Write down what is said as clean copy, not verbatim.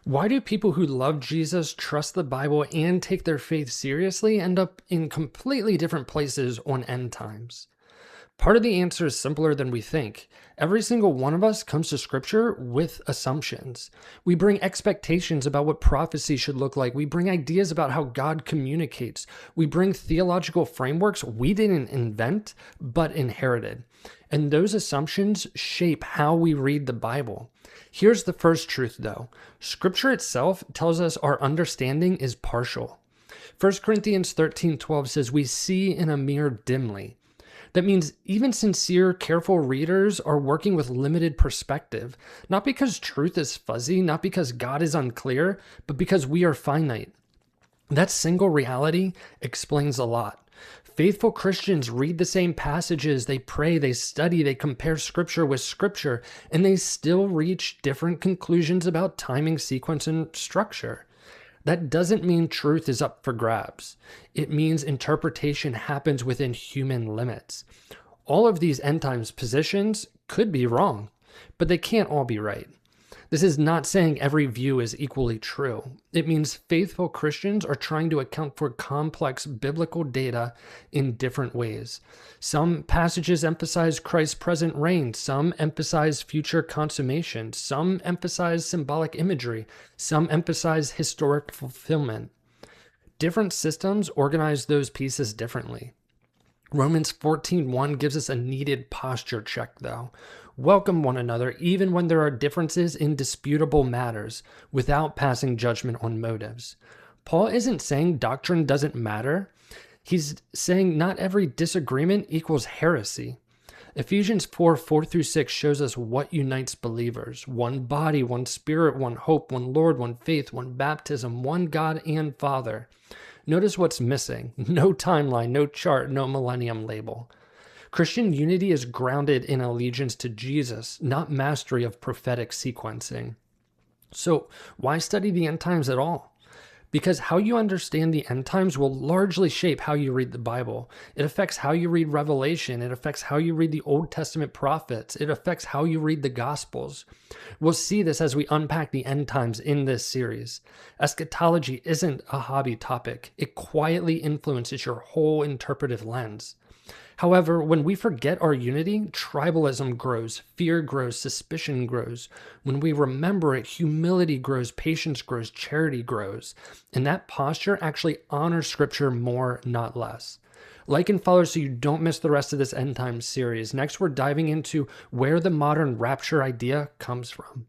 Why do people who love Jesus, trust the Bible, and take their faith seriously end up in completely different places on end times? Part of the answer is simpler than we think. Every single one of us comes to Scripture with assumptions. We bring expectations about what prophecy should look like. We bring ideas about how God communicates. We bring theological frameworks we didn't invent, but inherited. And those assumptions shape how we read the Bible. Here's the first truth, though. Scripture itself tells us our understanding is partial. 1 Corinthians 13:12 says, "We see in a mirror dimly." That means even sincere, careful readers are working with limited perspective, not because truth is fuzzy, not because God is unclear, but because we are finite. That single reality explains a lot. Faithful Christians read the same passages, they pray, they study, they compare Scripture with Scripture, and they still reach different conclusions about timing, sequence, and structure. That doesn't mean truth is up for grabs. It means interpretation happens within human limits. All of these end times positions could be wrong, but they can't all be right. This is not saying every view is equally true. It means faithful Christians are trying to account for complex biblical data in different ways. Some passages emphasize Christ's present reign. Some emphasize future consummation. Some emphasize symbolic imagery. Some emphasize historic fulfillment. Different systems organize those pieces differently. Romans 14:1 gives us a needed posture check, though. Welcome one another, even when there are differences in disputable matters, without passing judgment on motives. Paul isn't saying doctrine doesn't matter. He's saying not every disagreement equals heresy. Ephesians 4:4-6 shows us what unites believers. One body, one spirit, one hope, one Lord, one faith, one baptism, one God and Father. Notice what's missing. No timeline, no chart, no millennium label. Christian unity is grounded in allegiance to Jesus, not mastery of prophetic sequencing. So why study the end times at all? Because how you understand the end times will largely shape how you read the Bible. It affects how you read Revelation. It affects how you read the Old Testament prophets. It affects how you read the Gospels. We'll see this as we unpack the end times in this series. Eschatology isn't a hobby topic. It quietly influences your whole interpretive lens. However, when we forget our unity, tribalism grows, fear grows, suspicion grows. When we remember it, humility grows, patience grows, charity grows. And that posture actually honors Scripture more, not less. Like and follow so you don't miss the rest of this End Times series. Next, we're diving into where the modern rapture idea comes from.